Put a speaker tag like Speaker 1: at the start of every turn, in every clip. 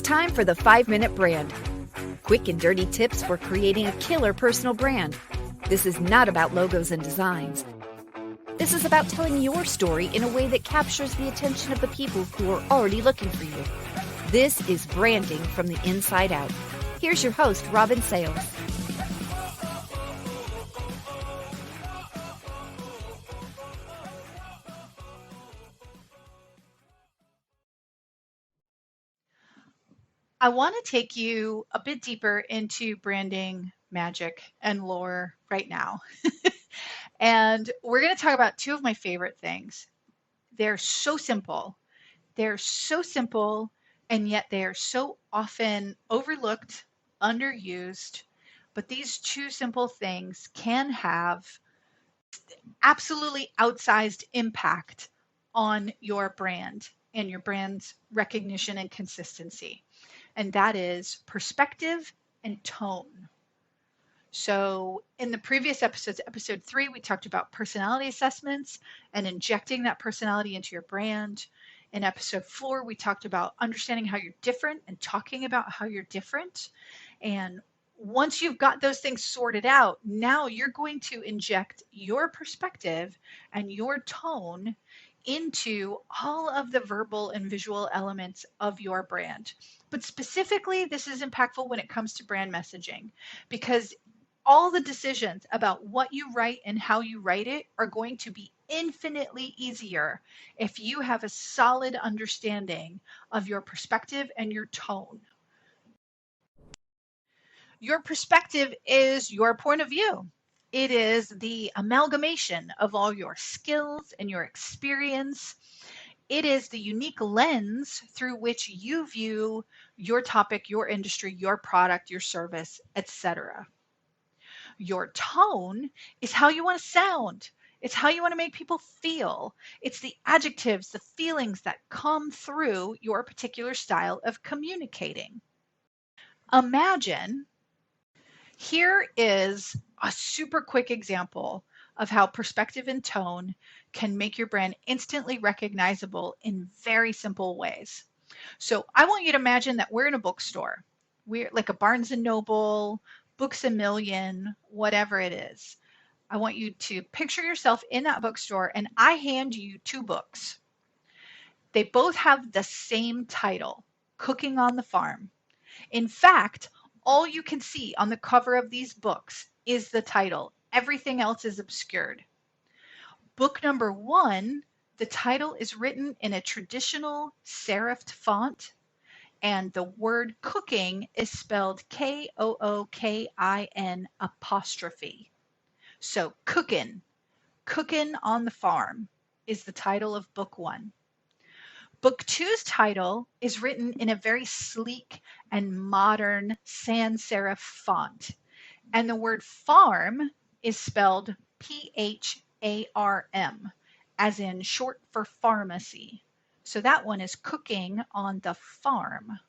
Speaker 1: time for the 5-Minute Brand. Quick and dirty tips for creating a killer personal brand. This is not about logos and designs. This is about telling your story in a way that captures the attention of the people who are already looking for you. This is branding from the inside out. Here's your host, Robyn Sales.
Speaker 2: I want to take you a bit deeper into branding magic and lore right now. And we're going to talk about two of my favorite things. They're so simple. And yet they are so often overlooked, underused. But these two simple things can have absolutely outsized impact on your brand and your brand's recognition and consistency. And that is perspective and tone. So in the previous episodes, episode 3, we talked about personality assessments and injecting that personality into your brand. In episode 4, we talked about understanding how you're different and talking about how you're different. And once you've got those things sorted out, now you're going to inject your perspective and your tone into all of the verbal and visual elements of your brand. But specifically, this is impactful when it comes to brand messaging, because all the decisions about what you write and how you write it are going to be infinitely easier if you have a solid understanding of your perspective and your tone. Your perspective is your point of view. It is the amalgamation of all your skills and your experience. It is the unique lens through which you view your topic, your industry, your product, your service, etc. Your tone is how you want to sound. It's how you want to make people feel. It's the adjectives, the feelings that come through your particular style of communicating. Imagine, here is a super quick example of how perspective and tone can make your brand instantly recognizable in very simple ways. So I want you to imagine that we're in a bookstore. We're like a Barnes and Noble, Books a Million, whatever it is. I want you to picture yourself in that bookstore and I hand you 2 books. They both have the same title, Cooking on the Farm. In fact, all you can see on the cover of these books is the title. Everything else is obscured. Book number 1, the title is written in a traditional serifed font, and the word cooking is spelled Kookin apostrophe. So cookin' on the farm is the title of book 1. Book 2's title is written in a very sleek and modern sans serif font, and the word farm is spelled Pharm, as in short for pharmacy. So that one is Cooking on the Farm.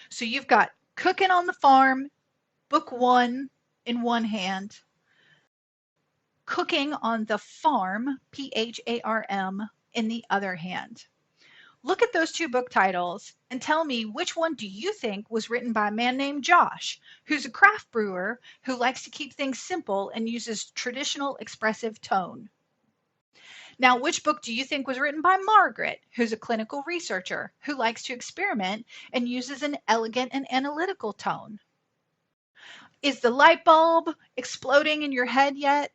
Speaker 2: So you've got Cooking on the Farm, book 1 in one hand, Cooking on the Farm, Pharm, in the other hand. Look at those 2 book titles and tell me which one do you think was written by a man named Josh, who's a craft brewer who likes to keep things simple and uses traditional expressive tone. Now, which book do you think was written by Margaret, who's a clinical researcher who likes to experiment and uses an elegant and analytical tone? Is the light bulb exploding in your head yet?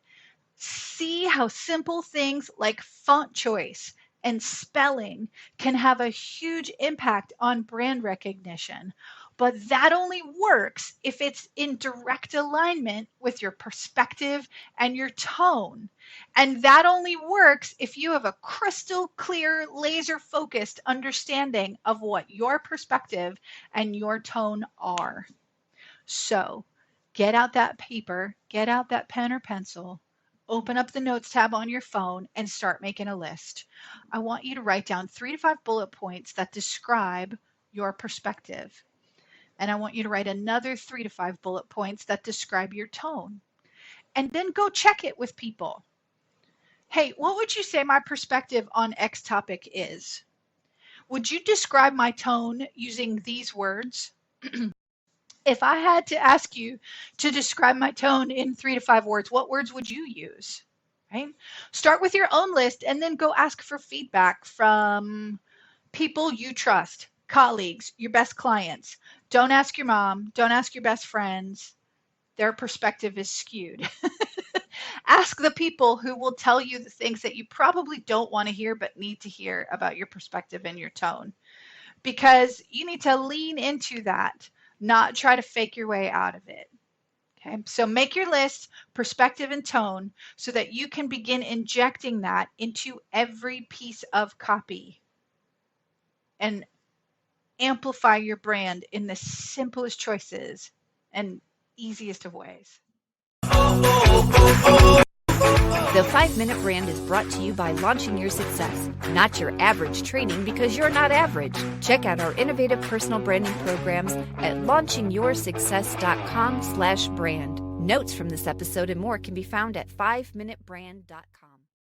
Speaker 2: See how simple things like font choice and spelling can have a huge impact on brand recognition. But that only works if it's in direct alignment with your perspective and your tone. And that only works if you have a crystal clear, laser focused understanding of what your perspective and your tone are. So get out that paper, get out that pen or pencil, open up the notes tab on your phone and start making a list. I want you to write down 3 to 5 bullet points that describe your perspective. And I want you to write another 3 to 5 bullet points that describe your tone. And then go check it with people. Hey, what would you say my perspective on X topic is? Would you describe my tone using these words? If I had to ask you to describe my tone in 3 to 5 words, what words would you use? Right? Start with your own list and then go ask for feedback from people you trust, colleagues, your best clients. Don't ask your mom, don't ask your best friends. Their perspective is skewed. Ask the people who will tell you the things that you probably don't want to hear but need to hear about your perspective and your tone. Because you need to lean into that, not try to fake your way out of it. Okay, so make your list, perspective and tone, so that you can begin injecting that into every piece of copy and amplify your brand in the simplest choices and easiest of ways.
Speaker 1: The 5-Minute Brand is brought to you by Launching Your Success, not your average training because you're not average. Check out our innovative personal branding programs at launchingyoursuccess.com/brand. Notes from this episode and more can be found at 5minutebrand.com.